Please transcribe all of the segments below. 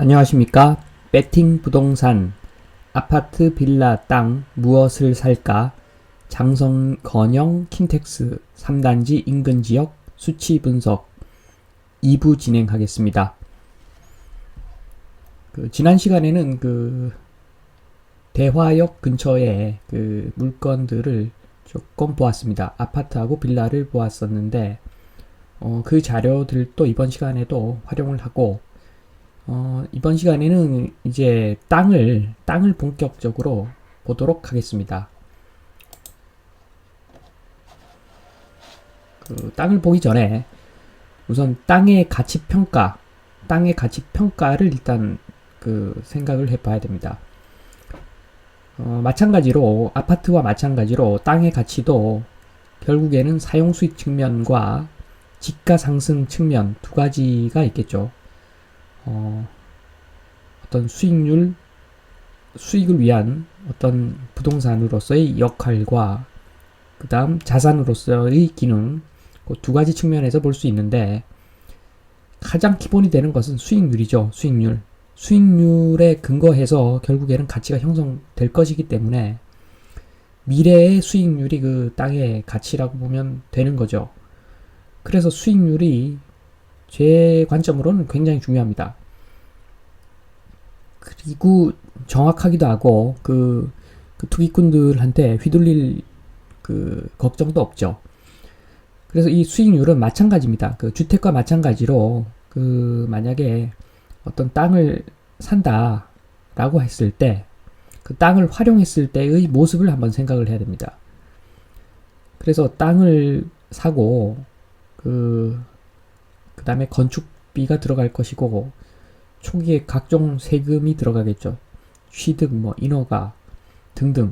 안녕하십니까? 배팅 부동산 아파트 빌라 땅 무엇을 살까? 장성건영 킨텍스 3단지 인근 지역 수치 분석 2부 진행하겠습니다. 지난 시간에는 대화역 근처에 물건들을 조금 보았습니다. 아파트하고 빌라를 보았었는데 그 자료들도 이번 시간에도 활용을 하고 이번 시간에는 이제 땅을 본격적으로 보도록 하겠습니다. 땅을 보기 전에 우선 땅의 가치 평가를 일단 생각을 해봐야 됩니다. 마찬가지로 아파트와 마찬가지로 땅의 가치도 결국에는 사용 수익 측면과 지가 상승 측면 두 가지가 있겠죠. 어떤 수익을 위한 어떤 부동산으로서의 역할과 그 다음 자산으로서의 기능, 그 두 가지 측면에서 볼 수 있는데, 가장 기본이 되는 것은 수익률이죠. 수익률에 근거해서 결국에는 가치가 형성될 것이기 때문에 미래의 수익률이 그 땅의 가치라고 보면 되는 거죠. 그래서 수익률이 제 관점으로는 굉장히 중요합니다. 그리고 정확하기도 하고 투기꾼들한테 휘둘릴 걱정도 없죠. 그래서 이 수익률은 마찬가지입니다. 주택과 마찬가지로 만약에 어떤 땅을 산다라고 했을 때 그 땅을 활용했을 때의 모습을 한번 생각을 해야 됩니다. 그래서 땅을 사고 그 다음에 건축비가 들어갈 것이고 초기에 각종 세금이 들어가겠죠. 취득, 인허가 등등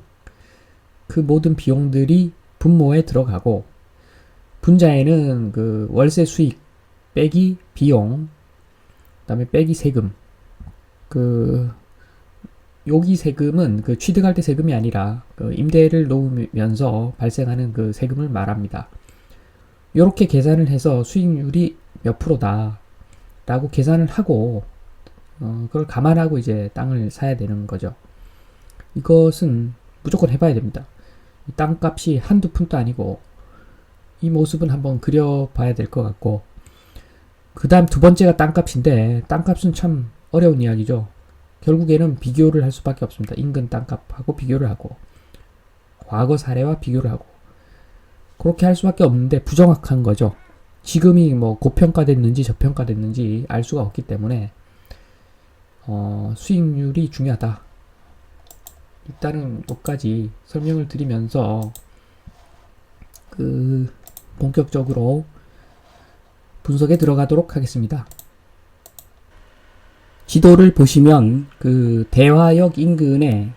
그 모든 비용들이 분모에 들어가고 분자에는 월세 수익 빼기 비용 그 다음에 빼기 세금 여기 세금은 취득할 때 세금이 아니라 임대를 놓으면서 발생하는 세금을 말합니다. 이렇게 계산을 해서 수익률이 몇 프로다 라고 계산을 하고 그걸 감안하고 이제 땅을 사야 되는 거죠. 이것은 무조건 해봐야 됩니다. 땅값이 한두 푼도 아니고 이 모습은 한번 그려봐야 될 것 같고, 그 다음 두 번째가 땅값인데 땅값은 참 어려운 이야기죠. 결국에는 비교를 할 수밖에 없습니다. 인근 땅값하고 비교를 하고 과거 사례와 비교를 하고 그렇게 할 수밖에 없는데 부정확한 거죠. 지금이 고평가됐는지 저평가됐는지 알 수가 없기 때문에 수익률이 중요하다. 일단은 여기까지 설명을 드리면서 본격적으로 분석에 들어가도록 하겠습니다. 지도를 보시면 대화역 인근에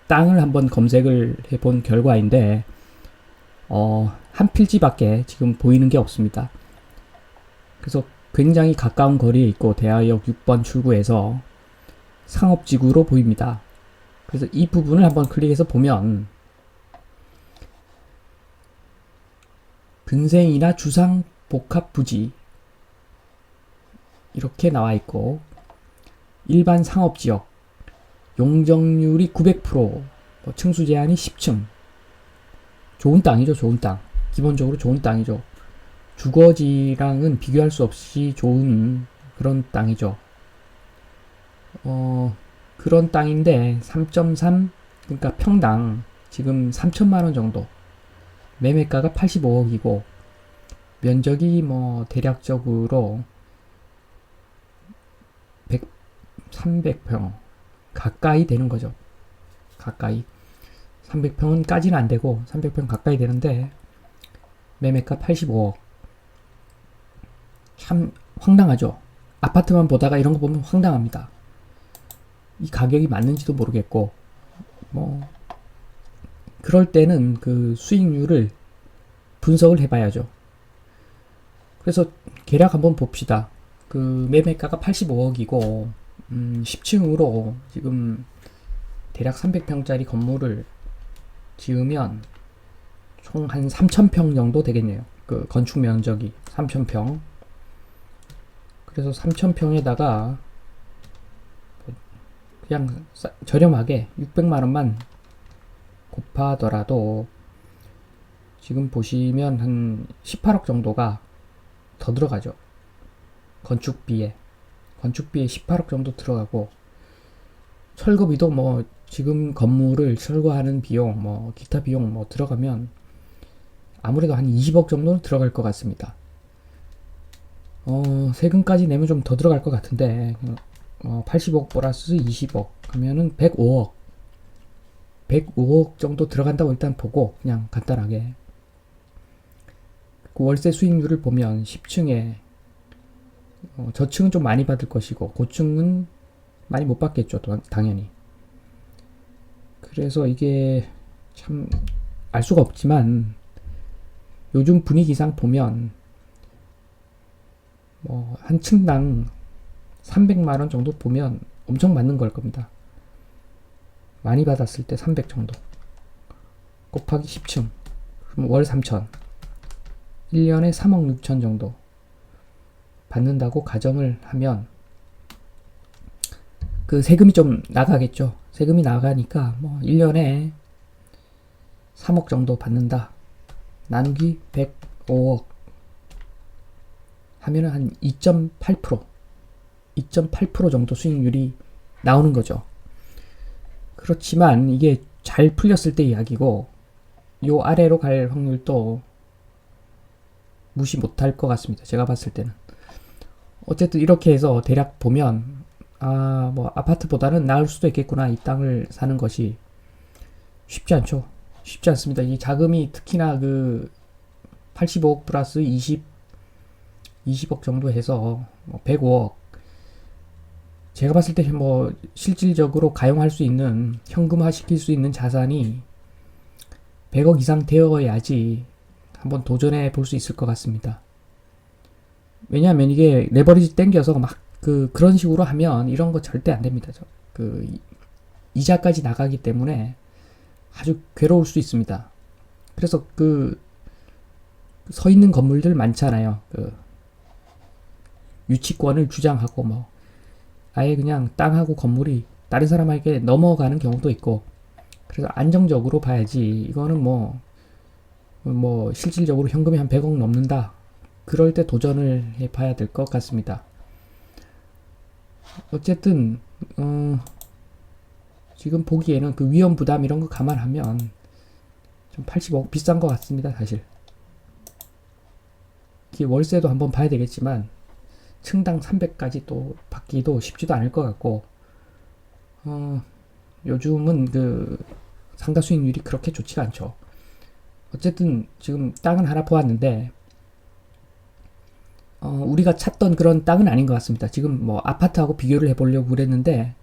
땅을 한번 검색을 해본 결과인데 한 필지밖에 지금 보이는 게 없습니다. 그래서 굉장히 가까운 거리에 있고 대화역 6번 출구에서 상업지구로 보입니다. 그래서 이 부분을 한번 클릭해서 보면 근생이나 주상 복합 부지 이렇게 나와 있고 일반 상업지역 용적률이 900%, 층수 제한이 10층. 좋은 땅이죠. 좋은 땅. 기본적으로 좋은 땅이죠. 주거지랑은 비교할 수 없이 좋은 그런 땅이죠. 그런 땅인데 3.3, 그러니까 평당 지금 3천만원 정도. 매매가가 85억이고 면적이 대략적으로 300평 가까이 되는 거죠. 가까이 300평은까지는 안 되고 300평 가까이 되는데 매매가 85억. 참 황당하죠. 아파트만 보다가 이런 거 보면 황당합니다. 이 가격이 맞는지도 모르겠고 그럴 때는 수익률을 분석을 해봐야죠. 그래서 계략 한번 봅시다. 매매가가 85억이고 10층으로 지금 대략 300평짜리 건물을 지으면 총 한 3,000평 정도 되겠네요. 건축 면적이 3,000평. 그래서 3,000평에다가 그냥 저렴하게 600만 원만 곱하더라도 지금 보시면 한 18억 정도가 더 들어가죠. 건축비에 18억 정도 들어가고, 철거비도 뭐 지금 건물을 철거하는 비용, 뭐 기타 비용 뭐 들어가면 아무래도 한 20억 정도는 들어갈 것 같습니다. 세금까지 내면 좀 더 들어갈 것 같은데, 80억 플러스 20억 하면은 105억 정도 들어간다고 일단 보고, 그냥 간단하게 그 월세 수익률을 보면 10층에 저층은 좀 많이 받을 것이고 고층은 많이 못 받겠죠, 당연히. 그래서 이게 참 알 수가 없지만 요즘 분위기상 보면 뭐 한 층당 300만 원 정도 보면 엄청 맞는 걸 겁니다. 많이 받았을 때 300 정도 곱하기 10층, 그럼 월 3천, 1년에 3억 6천 정도 받는다고 가정을 하면 그 세금이 좀 나가겠죠. 세금이 나가니까 뭐 1년에 3억 정도 받는다. 나누기 105억 하면은 한 2.8% 정도 수익률이 나오는 거죠. 그렇지만 이게 잘 풀렸을 때 이야기고, 요 아래로 갈 확률도 무시 못할 것 같습니다. 제가 봤을 때는. 어쨌든 이렇게 해서 대략 보면 뭐 아파트보다는 나을 수도 있겠구나. 이 땅을 사는 것이 쉽지 않죠. 쉽지 않습니다. 이 자금이 특히나 그 85억 플러스 20억 정도 해서 105억. 제가 봤을 때 뭐 실질적으로 가용할 수 있는, 현금화 시킬 수 있는 자산이 100억 이상 되어야지 한번 도전해 볼 수 있을 것 같습니다. 왜냐하면 이게 레버리지 땡겨서 막 그런 식으로 하면 이런 거 절대 안 됩니다. 이자까지 나가기 때문에 아주 괴로울 수 있습니다. 그래서 서 있는 건물들 많잖아요. 유치권을 주장하고 뭐 아예 그냥 땅하고 건물이 다른 사람에게 넘어가는 경우도 있고, 그래서 안정적으로 봐야지. 이거는 뭐 실질적으로 현금이 한 100억 넘는다. 그럴 때 도전을 해봐야 될 것 같습니다. 어쨌든 지금 보기에는 그 위험 부담 이런 거 감안하면 좀 85억 비싼 것 같습니다, 사실. 월세도 한번 봐야 되겠지만 층당 300까지 또 받기도 쉽지도 않을 것 같고, 요즘은 그 상가 수익률이 그렇게 좋지가 않죠. 어쨌든 지금 땅은 하나 보았는데 우리가 찾던 그런 땅은 아닌 것 같습니다. 지금 뭐 아파트하고 비교를 해보려고 그랬는데,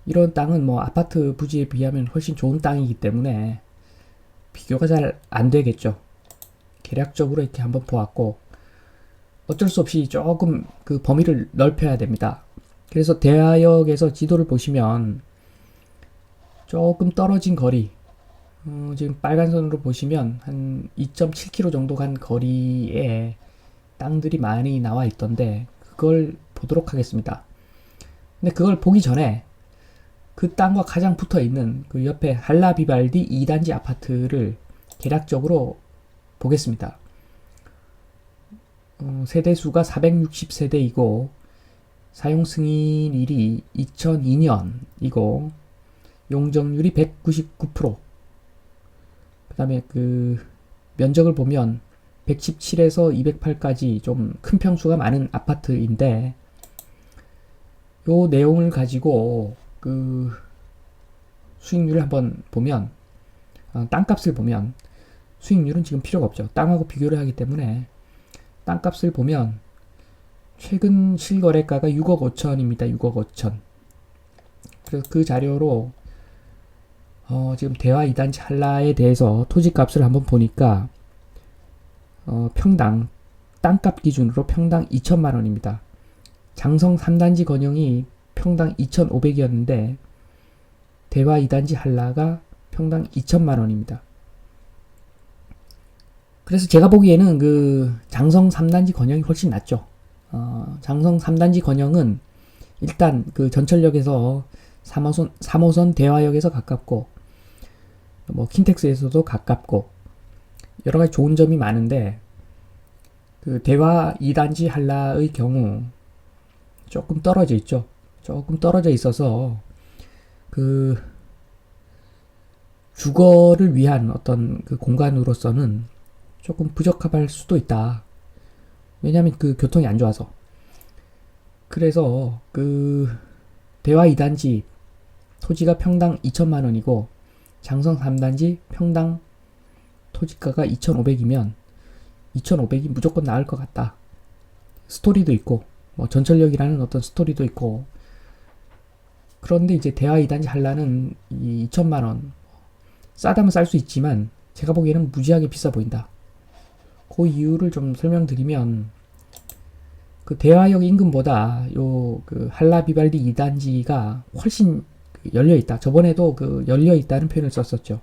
이런 땅은 뭐 아파트 부지에 비하면 훨씬 좋은 땅이기 때문에 비교가 잘 안 되겠죠. 계략적으로 이렇게 한번 보았고, 어쩔 수 없이 조금 그 범위를 넓혀야 됩니다. 그래서 대하역에서 지도를 보시면 조금 떨어진 거리, 지금 빨간 선으로 보시면 한 2.7km 정도 간 거리에 땅들이 많이 나와 있던데, 그걸 보도록 하겠습니다. 근데 그걸 보기 전에 그 땅과 가장 붙어 있는 그 옆에 할라비발디 2단지 아파트를 계략적으로 보겠습니다. 세대수가 460세대이고 사용 승인일이 2002년이고 용적률이 199%. 그 다음에 그 면적을 보면 117에서 208까지 좀 큰 평수가 많은 아파트인데, 요 내용을 가지고 그 수익률을 한번 보면, 땅값을 보면 수익률은 지금 필요가 없죠. 땅하고 비교를 하기 때문에 땅값을 보면 최근 실거래가가 6억 5천입니다. 6억 5천. 그래서 그 자료로 지금 대화 2단지 한라에 대해서 토지값을 한번 보니까 평당 땅값 기준으로 평당 2천만 원입니다. 장성 3단지 건영이 평당 2,500이었는데 대화 2단지 한라가 평당 2천만 원입니다. 그래서 제가 보기에는 그 장성 3단지 건영이 훨씬 낫죠. 장성 3단지 건영은 일단 그 전철역에서 3호선 대화역에서 가깝고 뭐 킨텍스에서도 가깝고 여러 가지 좋은 점이 많은데 그 대화 2단지 한라의 경우 조금 떨어져 있죠. 조금 떨어져 있어서 그 주거를 위한 어떤 그 공간으로서는 조금 부적합할 수도 있다. 왜냐하면 그 교통이 안 좋아서. 그래서 그 대화 2단지 토지가 평당 2천만 원이고 장성 3단지 평당 토지가가 2,500이면 2,500이 무조건 나을 것 같다. 스토리도 있고 뭐 전철역이라는 어떤 스토리도 있고 그런데 이제 대화 2단지 한라는 이 2천만 원 싸다면 쌀 수 있지만 제가 보기에는 무지하게 비싸 보인다. 그 이유를 좀 설명드리면 그 대화역 인근보다 요 그 한라 비발디 2단지가 훨씬 열려 있다. 저번에도 그 열려 있다는 표현을 썼었죠.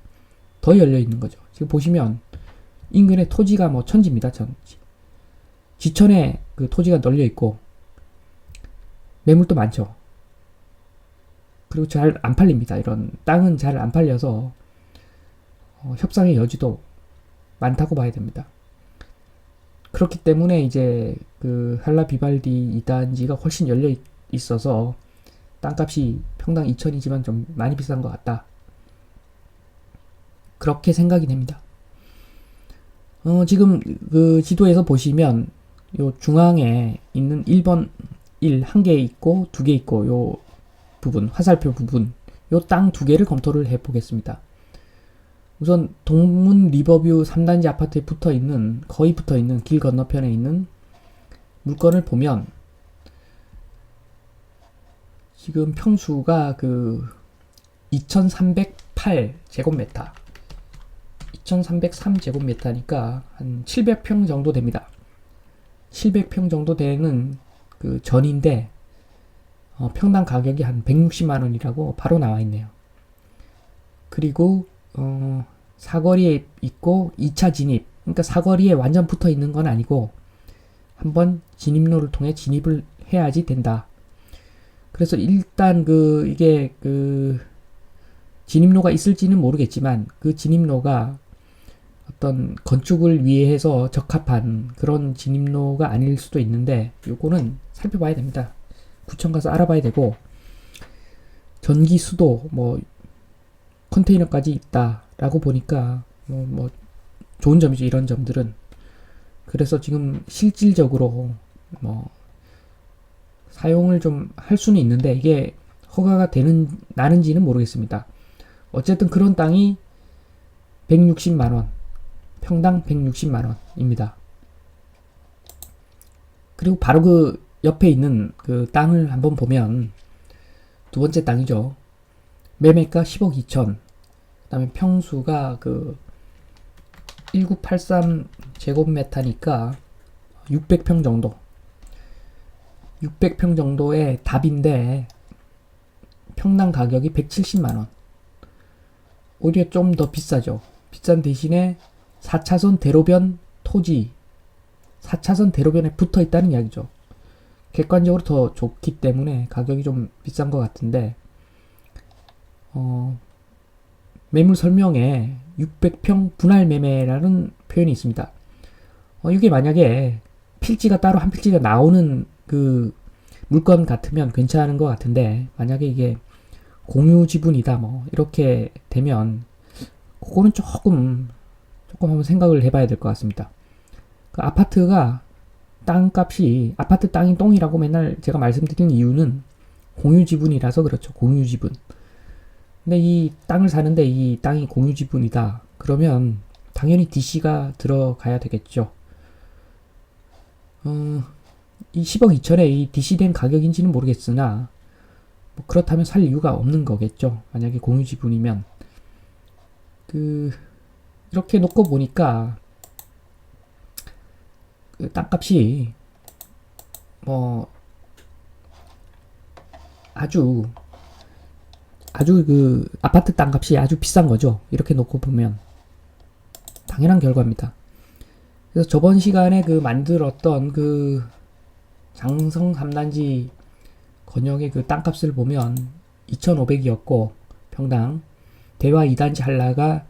더 열려 있는 거죠. 지금 보시면 인근에 토지가 뭐 천지입니다. 천지. 지천에 그 토지가 널려 있고 매물도 많죠. 그리고 잘 안 팔립니다. 이런 땅은 잘 안 팔려서 협상의 여지도 많다고 봐야 됩니다. 그렇기 때문에 이제 그 한라 비발디 2단지가 훨씬 열려 있어서 땅값이 평당 2천이지만 좀 많이 비싼 것 같다. 그렇게 생각이 됩니다. 지금 그 지도에서 보시면 요 중앙에 있는 1번 1 한 개 있고 2개 있고 요 부분 화살표 부분 요 땅 2개를 검토를 해 보겠습니다. 우선 동문 리버뷰 3단지 아파트에 붙어있는 거의 붙어있는 길 건너편에 있는 물건을 보면 지금 평수가 그 2308 제곱미터 2303 제곱미터니까 한 700평 정도 됩니다. 700평 정도 되는 그 전인데 평당 가격이 한 160만원이라고 바로 나와 있네요. 그리고 사거리에 있고 2차 진입, 그러니까 사거리에 완전 붙어 있는 건 아니고 한번 진입로를 통해 진입을 해야지 된다. 그래서 일단 그 이게 그 진입로가 있을지는 모르겠지만 그 진입로가 어떤 건축을 위해서 적합한 그런 진입로가 아닐 수도 있는데 요거는 살펴봐야 됩니다. 구청 가서 알아봐야 되고 전기 수도 뭐 컨테이너까지 있다라고 보니까 뭐 좋은 점이죠. 이런 점들은. 그래서 지금 실질적으로 뭐 사용을 좀 할 수는 있는데 이게 허가가 나는지는 모르겠습니다. 어쨌든 그런 땅이 160만원, 평당 160만원입니다. 그리고 바로 그 옆에 있는 그 땅을 한번 보면 두 번째 땅이죠. 매매가 10억 2천. 그 다음에 평수가 그 1983 제곱미터니까 600평 정도. 600평 정도의 답인데 평당 가격이 170만원. 오히려 좀 더 비싸죠. 비싼 대신에 4차선 대로변 토지, 4차선 대로변에 붙어 있다는 이야기죠. 객관적으로 더 좋기 때문에 가격이 좀 비싼 것 같은데 매물 설명에 600평 분할 매매라는 표현이 있습니다. 이게 만약에 필지가 따로 한 필지가 나오는 그 물건 같으면 괜찮은 것 같은데 만약에 이게 공유 지분이다 뭐 이렇게 되면 그거는 조금 한번 생각을 해봐야 될 것 같습니다. 그 아파트가 땅값이 아파트 땅이 똥이라고 맨날 제가 말씀드리는 이유는 공유 지분이라서 그렇죠. 공유 지분. 근데 이 땅을 사는데 이 땅이 공유 지분이다. 그러면 당연히 DC가 들어가야 되겠죠. 이 10억 2천에 이 DC된 가격인지는 모르겠으나 뭐 그렇다면 살 이유가 없는 거겠죠. 만약에 공유 지분이면 이렇게 놓고 보니까 그 땅값이 뭐 아주 그 아파트 땅값이 아주 비싼 거죠. 이렇게 놓고 보면 당연한 결과입니다. 그래서 저번 시간에 그 만들었던 그 장성 3단지 건역의 그 땅값을 보면 2,500이었고 평당 대화 2단지 한라가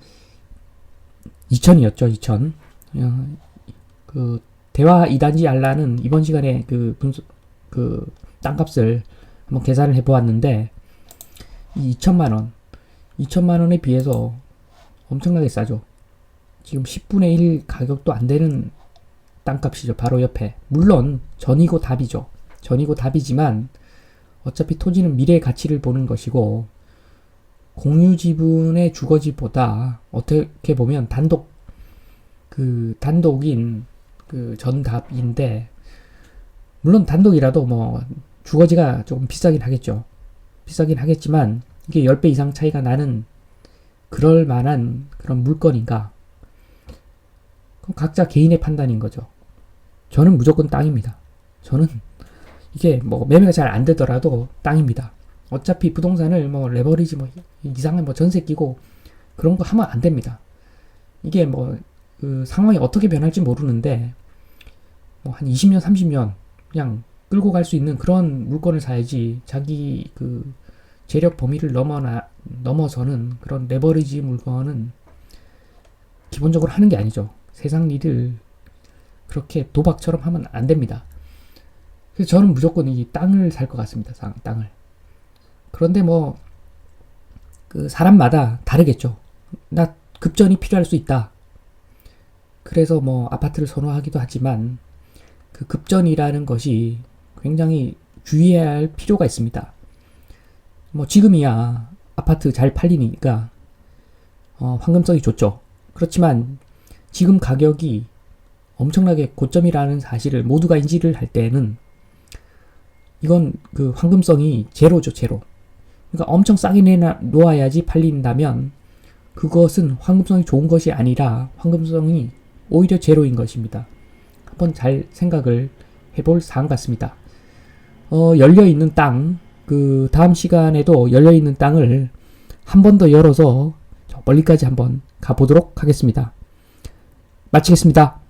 2,000이었죠. 2,000. 그 대화 2단지 한라는 이번 시간에 그 땅값을 한번 계산을 해보았는데 이 2천만 원, 2천만 원에 비해서 엄청나게 싸죠. 지금 10분의 1 가격도 안 되는 땅값이죠. 바로 옆에. 물론 전이고 답이죠. 전이고 답이지만 어차피 토지는 미래의 가치를 보는 것이고 공유 지분의 주거지보다 어떻게 보면 단독인 그 전답인데 물론 단독이라도 뭐 주거지가 조금 비싸긴 하겠죠. 비싸긴 하겠지만 이게 10배 이상 차이가 나는 그럴 만한 그런 물건인가? 그럼 각자 개인의 판단인 거죠. 저는 무조건 땅입니다. 저는 이게 뭐 매매가 잘 안 되더라도 땅입니다. 어차피 부동산을 뭐 레버리지 뭐 이상한 뭐 전세 끼고 그런 거 하면 안 됩니다. 이게 뭐 그 상황이 어떻게 변할지 모르는데 뭐 한 20년, 30년 그냥 끌고 갈 수 있는 그런 물건을 사야지 자기 그 재력 범위를 넘어서는 그런 레버리지 물건은 기본적으로 하는 게 아니죠. 세상 일을 그렇게 도박처럼 하면 안 됩니다. 그래서 저는 무조건 이 땅을 살 것 같습니다. 땅을. 그런데 뭐 그 사람마다 다르겠죠. 나 급전이 필요할 수 있다. 그래서 뭐 아파트를 선호하기도 하지만 그 급전이라는 것이 굉장히 주의해야 할 필요가 있습니다. 뭐 지금이야 아파트 잘 팔리니까 황금성이 좋죠. 그렇지만 지금 가격이 엄청나게 고점이라는 사실을 모두가 인지를 할 때는 이건 그 황금성이 제로죠, 제로. 그러니까 엄청 싸게 내놓아야지 팔린다면 그것은 황금성이 좋은 것이 아니라 황금성이 오히려 제로인 것입니다. 한번 잘 생각을 해볼 사안 같습니다. 열려있는 땅, 그 다음 시간에도 열려있는 땅을 한 번 더 열어서 저 멀리까지 한번 가보도록 하겠습니다. 마치겠습니다.